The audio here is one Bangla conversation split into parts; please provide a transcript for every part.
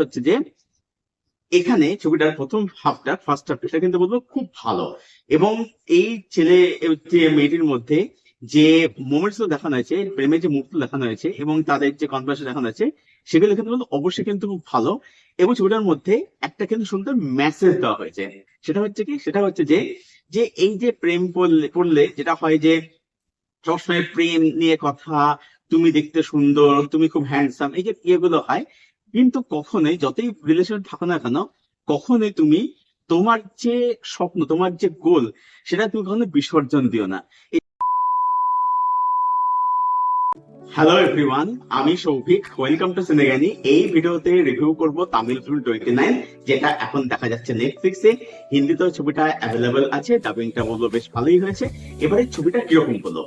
হচ্ছে যে এখানে ছবিটার প্রথম হাফটা ফার্স্ট হাফটা সেটা কিন্তু বলবো খুব ভালো। এবং এই ছেলে যে মেয়েটির মধ্যে যে মোমেন্টস দেখানো হয়েছে, প্রেমের যে মুহূর্ত দেখানো হয়েছে এবং তাদের যে কনভার্সেশন দেখানো হয়েছে, সেগুলো কিন্তু বলবো অবশ্যই কিন্তু খুব ভালো। এবং ছবিটার মধ্যে একটা কিন্তু সুন্দর মেসেজ দেওয়া হয়েছে। সেটা হচ্ছে কি, সেটা হচ্ছে যে যে এই যে প্রেম পড়লে পড়লে যেটা হয় যে সবসময় প্রেম নিয়ে কথা, তুমি দেখতে সুন্দর, তুমি খুব হ্যান্ডসাম, এই যে ইয়েগুলো হয়, কিন্তু কখনোই যতই রিলেশন থাকো না কেন, কখনোই তুমি তোমার যে স্বপ্ন, তোমার যে গোল, সেটা তুমি কখনো বিসর্জন দিও না। হ্যালো এভরিওয়ান, আমি সৌভিক, ওয়েলকাম টু সিনেগানি। এই ভিডিওতে রিভিউ করব তামিল ফিল্ম 29, যেটা এখন দেখা যাচ্ছে নেটফ্লিক্সে। হিন্দিতেও ছবিটা অ্যাভেলেবল আছে, ডাবিংটা বলবো বেশ ভালোই হয়েছে। এবারে ছবিটা কিরকম বলো?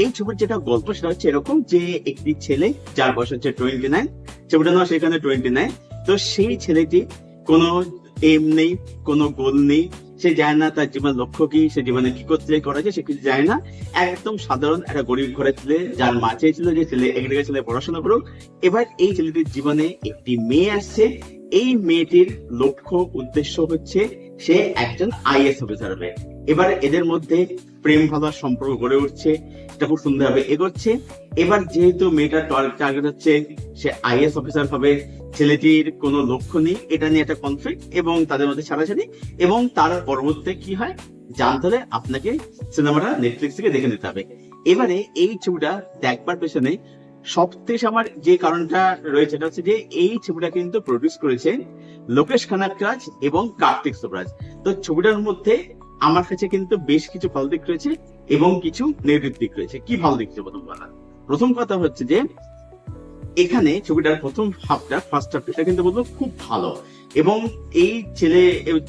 এই ছবির যেটা গল্প সেটা হচ্ছে এরকম যে একটি ছেলে যার বয়স হচ্ছে 29, ছবিটা না সেখানে 29, তো সেই ছেলেটি কোনো এম নেই, কোনো গোল নেই, সে জানে না তার জীবনের লক্ষ্য কি, সে জীবনে কি করতে করা যায় সে কিছু জানে না। একদম সাধারণ একটা গরিব ঘরের ছেলে, যার মা চেয়েছিল যে ছেলে এগ্রিকালচার ছেলে পড়াশোনা করুক। এবার এই ছেলেটির জীবনে একটি মেয়ে আসছে। এই মেয়েটির লক্ষ্য উদ্দেশ্য হচ্ছে সে একজন আইএস অফিসার হবে। এবার এদের মধ্যে প্রেম ভালোর সম্পর্ক গড়ে উঠছে, এটা খুব সুন্দরভাবে এগোচ্ছে। এবার যেহেতু মেয়েটার টার্গেট হচ্ছে সে আইএস অফিসার হবে, ছেলেটির কোনো লক্ষ্য নেই, এটা নিয়ে একটা কনফ্লিক্ট এবং তাদের মধ্যে ছাড়াছাড়ি। এবং তার পরবর্তীতে কি হয় জানতে হলে আপনাকে সিনেমাটা নেটফ্লিক্স থেকে দেখে নিতে হবে। এবারে এই ছবিটা দেখবার পেছনে সবথেকে আমার যে কারণটা রয়েছে সেটা হচ্ছে যে এই ছবিটা কিন্তু প্রডিউস করেছে লোকেশ কানাকরাজ এবং কার্তিক সুবরাজ। তো ছবিটার মধ্যে আমার কাছে কিন্তু বেশ কিছু ভালো দিক রয়েছে এবং কিছু নেগেটিভ দিক রয়েছে। কি ভালো দিক? প্রথম কথা হচ্ছে যে এখানে ছবিটার প্রথম হাফটা ফার্স্ট হাফটা সেটা কিন্তু বলবো খুব ভালো। এবং এই ছেলে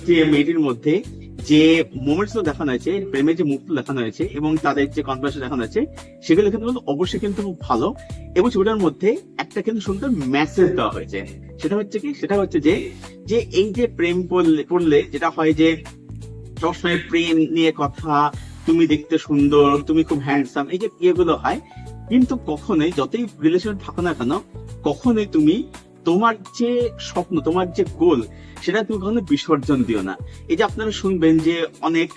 যে মেয়েটির মধ্যে যে মোমেন্টস দেখানো হয়েছে, প্রেমের যে মুহূর্ত দেখানো হয়েছে এবং তাদের যে কনভার্সেশন দেখানো হয়েছে, সেগুলো কিন্তু বলবো অবশ্যই কিন্তু খুব ভালো। এবং ছবিটার মধ্যে একটা কিন্তু সুন্দর মেসেজ দেওয়া হয়েছে। সেটা হচ্ছে কি, সেটা হচ্ছে যে যে এই যে প্রেম পড়লে যেটা হয় যে সবসময় প্রেম নিয়ে কথা, তুমি দেখতে সুন্দর, তুমি খুব হ্যান্ডসাম, এই যে ইয়েগুলো হয়, কিন্তু কখনোই যতই রিলেশন থাকো না কেন, কখনোই তুমি তোমার যে স্বপ্ন, তোমার যে গোল, সেটা তুমি কখনো বিসর্জন দিও না। এই যে আপনারা শুনবেন যে অনেক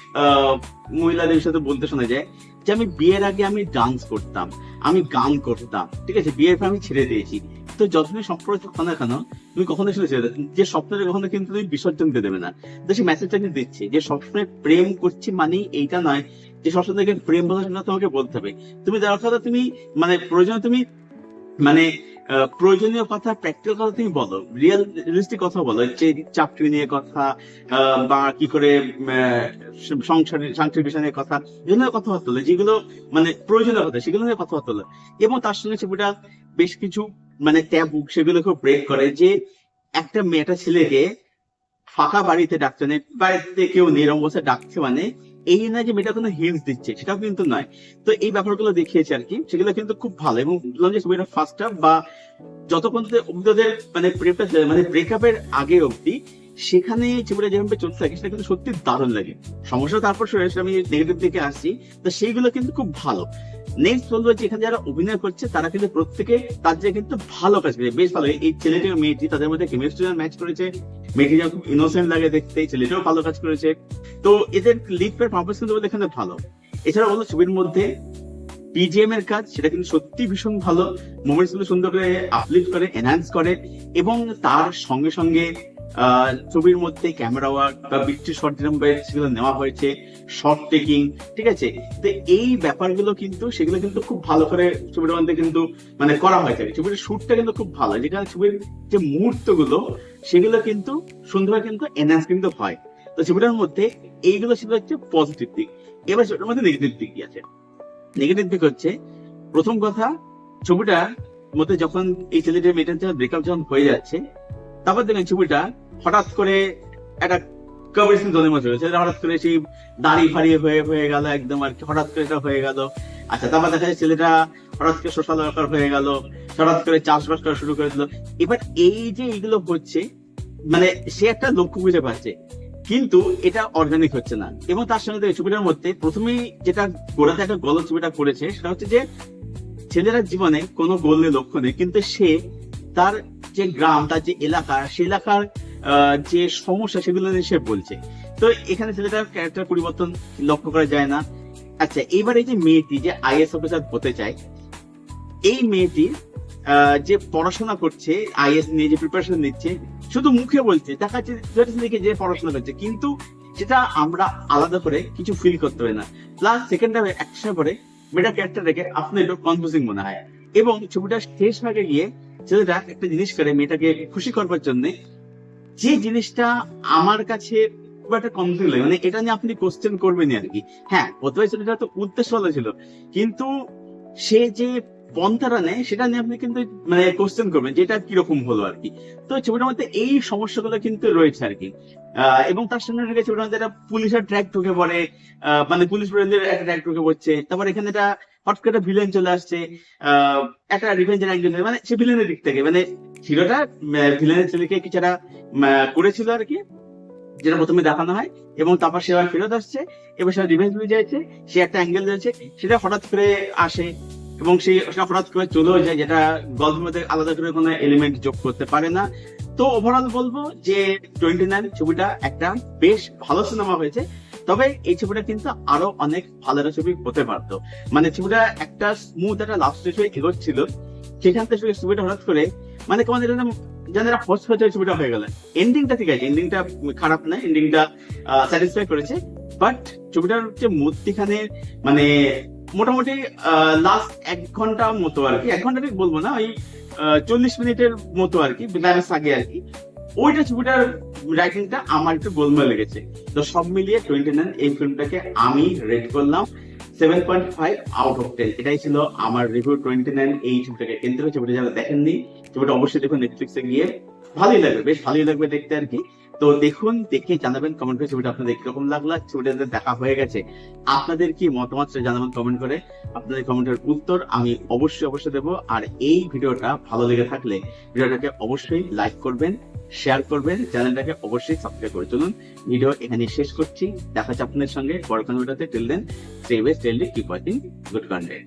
মহিলাদের সাথে বলতে শোনা যায় যে আমি বিয়ের আগে আমি ডান্স করতাম, আমি গান করতাম, ঠিক আছে, বিয়ের পর আমি ছেড়ে দিয়েছি। তো যতদিন সম্পর্ক থাকো না কেন, তুমি কখনো ছেড়ে ছেড়ে যে স্বপ্নটা কখনো কিন্তু তুমি বিসর্জন দিয়ে দেবে না। তো সেই মেসেজটা কিন্তু দিচ্ছে যে সবসময় প্রেম করছি মানে এইটা নয় যে সবসময় দেখে প্রেম ভালোবাসা তোমাকে বলতে হবে। তুমি যার কথা তুমি মানে প্রয়োজন তুমি মানে প্রয়োজনীয় কথা, প্র্যাকটিক্যাল কথা তুমি বলো, রিয়েলিস্টিক কথা বলো, যে চাকরি নিয়ে কথা বা কি করে সাংসারিক বিষয় নিয়ে কথা, এগুলো কথাবার্তা বলো, যেগুলো মানে প্রয়োজনীয় কথা সেগুলো নিয়ে কথাবার্তা বলো। এবং তার সঙ্গে ছবিটা বেশ কিছু মানে ট্যাবু সেগুলোকে ব্রেক করে, যে একটা মেয়েটা ছেলেকে ফাঁকা বাড়িতে ডাকছে, মানে বাড়িতে কেউ নেই এরকম অবস্থায় ডাকছে, মানে এই না যে মেয়েটা কোনো হিন্টস দিচ্ছে, সেটাও কিন্তু নয়। তো এই ব্যাপারগুলো দেখিয়েছে আর কি, সেগুলো কিন্তু খুব ভালো। এবং বললাম যে ছবিটা ফার্স্ট হাফ বা যত পর্যন্ত অভিজ্ঞদের মানে মানে ব্রেকআপের আগে অব্দি সেখানে ছবিটা যেভাবে চলতে থাকে সেটা কিন্তু সত্যি দারুণ লাগে। সমস্যা তারপর আমি নেগেটিভ দিকে আসছি, তো সেইগুলো কিন্তু খুব ভালো। নেক্সট বলবো যে এখানে যারা অভিনয় করছে তারা কিন্তু প্রত্যেকে তার যে কিন্তু ভালো কাজ করেছে, বেশ ভালো। এই ছেলেটি ও মেয়েটি তাদের মধ্যে কেমিস্ট্রি ম্যাচ করেছে, মেয়েটি যখন খুব ইনোসেন্ট লাগে দেখতে, ছেলেটিও ভালো কাজ করেছে। তো এদের লিড পারফরমেন্স কিন্তু এখানে ভালো। এছাড়া বলবো ছবির মধ্যে পিজিএম এর কাজ সেটা কিন্তু সত্যি ভীষণ ভালো, মোমেন্টস গুলো সুন্দর করে আপলিফ্ট করে, এনহ্যান্স করে। এবং তার সঙ্গে সঙ্গে ছবির মধ্যে ক্যামেরা ওয়ার্ক বা বৃষ্টি শর্ট যেরকম সেগুলো নেওয়া হয়েছে, শর্ট টেকিং, ঠিক আছে। তো এই ব্যাপারগুলো কিন্তু সেগুলো কিন্তু খুব ভালো করে ছবিটার মধ্যে কিন্তু মানে করা হয়েছে। ছবির শুটটা কিন্তু খুব ভালো, যেখানে ছবির যে মুহূর্ত গুলো সেগুলো কিন্তু সুন্দরভাবে কিন্তু এনহ্যান্স কিন্তু হয়। তো ছবিটার মধ্যে এইগুলো ছিল হচ্ছে পজিটিভ দিক। এবার ছবিটার মধ্যে নেগেটিভ দিক কি আছে? নেগেটিভ দিক হচ্ছে প্রথম কথা, ছবিটার মধ্যে যখন এই ছেলেটির মেয়েটার ব্রেকআপ যখন হয়ে যাচ্ছে, তারপর দেখেন ছবিটা হঠাৎ করে একটা কমেডিয়ান জনের মধ্যে হয়েছে, হঠাৎ করে সেই দাড়ি ফাড়িয়ে হয়ে গেল একদম আর কি, হঠাৎ করে এটা হয়ে গেল। আচ্ছা, তারপর দেখা যায় ছেলেটা হঠাৎ করে সোশ্যাল ওয়ার্কার হয়ে গেল, হঠাৎ করে চাষবাস করা শুরু করে দিল। এবার এই যে এইগুলো হচ্ছে, মানে সে একটা লক্ষ্য বুঝে পাচ্ছে, কিন্তু এটা অর্গানিক হচ্ছে না। এবং তার সঙ্গে ছবিটার মধ্যে প্রথমেই যেটা গোড়াতে একটা গলত ছবিটা করেছে সেটা হচ্ছে যে ছেলেরা জীবনে কোনো গোল নেই, লক্ষ্য নেই, কিন্তু সে তার যে গ্রাম, তার যে এলাকা, সে এলাকার যে সমস্যা সেগুলো নিয়ে সে বলছে। তো এখানে ছেলেটার ক্যারেক্টার পরিবর্তন লক্ষ্য করা যায় না। আচ্ছা, এইবার এই যে মেয়েটি যে আইএস অফিসার হতে চায়, এই মেয়েটি যে পড়াশোনা করছে, আইএস নিয়ে যে প্রিপারেশন নিচ্ছে, শুধু মুখে বলছে, দেখা যাচ্ছে যে পড়াশোনা করছে, কিন্তু সেটা আমরা আলাদা করে কিছু ফিল করতে পারি না। প্লাস সেকেন্ড টাইমে একসাথে পরে মেয়েটা ক্যারেক্টার রেখে আপনার একটু কনফিউজিং মনে হয়। এবং ছবিটা শেষ ভাগে গিয়ে ছেলেটা একটা জিনিস করে মেয়েটাকে খুশি করবার জন্য, যে জিনিসটা আমার কাছে খুব একটা কনফিউজ লাগে, মানে এটা নিয়ে আপনি কোশ্চেন করবেনই আর কি। হ্যাঁ, প্রথমে ছেলেটা তো উদ্দেশ্য ভালো ছিল, কিন্তু সে যে পন্থাটা নেয় সেটা নিয়ে আপনি কিন্তু মানে কোশ্চেন করবেন যে এটা কিরকম হলো আর কি। তো ছবিটার মধ্যে এই সমস্যাগুলো কিন্তু রয়েছে আর কি। এবং তার সঙ্গে ছবিটার মধ্যে একটা পুলিশের ট্র্যাক ঢুকে পড়ে, মানে পুলিশ একটা ট্র্যাক ঢুকে পড়ছে। তারপর এখানে একটা হট করে ভিলেন চলে আসছে, একটা রিভেঞ্জের অ্যাঙ্গেল, মানে সে ভিলেনের দিক থেকে, মানে হিরোটা ভিলেনের ছেলেকে কিছু একটা করেছিল আর কি, যেটা প্রথমে দেখানো হয়। এবং তারপর সে আবার ফেরত আসছে, এবার সে রিভেঞ্জ হয়ে যাচ্ছে, সে একটা অ্যাঙ্গেল দিয়েছে, সেটা হঠাৎ করে আসে এবং সেটা হঠাৎ করে চলেও যায়, যেটা গল্পের মধ্যে আলাদা করে কোনো এলিমেন্ট যোগ করতে পারে না। তো ওভারঅল বলবো যে 29 ছবিটা একটা বেশ ভালো সিনেমা হয়েছে, তবে এই ছবিটা কিন্তু আরো অনেক ভালো একটা ছবি হতে পারতো। মানে ছবিটা একটা স্মুথ একটা লাভ স্টোরি হয়ে এগোচ্ছিল, সেখান থেকে ছবিটা হঠাৎ করে মানে কেমন যারা ফার্স্ট হয়েছে ছবিটা হয়ে গেল। এন্ডিংটা ঠিক আছে, এন্ডিংটা খারাপ না, এন্ডিংটা স্যাটিসফাই করেছে, বাট ছবিটার যে মধ্যিখানে মানে মোটামুটি লাস্ট 1 ঘন্টা মতো আর কি, 1 ঘন্টা ঠিক বলবো না, ওই 40 মিনিটের মতো আর কি, ক্লাইম্যাক্স আগে আর কি, ওইটা ছবিটার রাইটিংটা আমার একটু গোলমাল লেগেছে। তো সব মিলিয়ে 29 এই ফিল্মটাকে আমি রেট করলাম 7.5 আউট অফ 10। এটাই ছিল আমার রিভিউ 29 এই ছবিটাকে কেন্দ্র করে। ছবিটা যারা দেখেননি, ছবিটা অবশ্যই দেখুন, নেটফ্লিক্সে গিয়ে ভালোই লাগবে, বেশ ভালোই লাগবে দেখতে আর কি। তো দেখুন, দেখে জানাবেন কমেন্ট করে ছবিটা আপনাদের কিরকম লাগলো। ছবিটা দেখা হয়ে গেছে, আপনাদের কি মতামত জানাবেন কমেন্ট করে। আপনাদের কমেন্টের উত্তর আমি অবশ্যই দেবো। আর এই ভিডিওটা ভালো লেগে থাকলে ভিডিওটাকে অবশ্যই লাইক করবেন, শেয়ার করবেন, চ্যানেলটাকে অবশ্যই সাবস্ক্রাইব করে চলুন। ভিডিও এখানে শেষ করছি, দেখা যাচ্ছে আপনাদের সঙ্গে পরের ভিডিওতে। Till then, stay way, stay healthy, keep watching good content.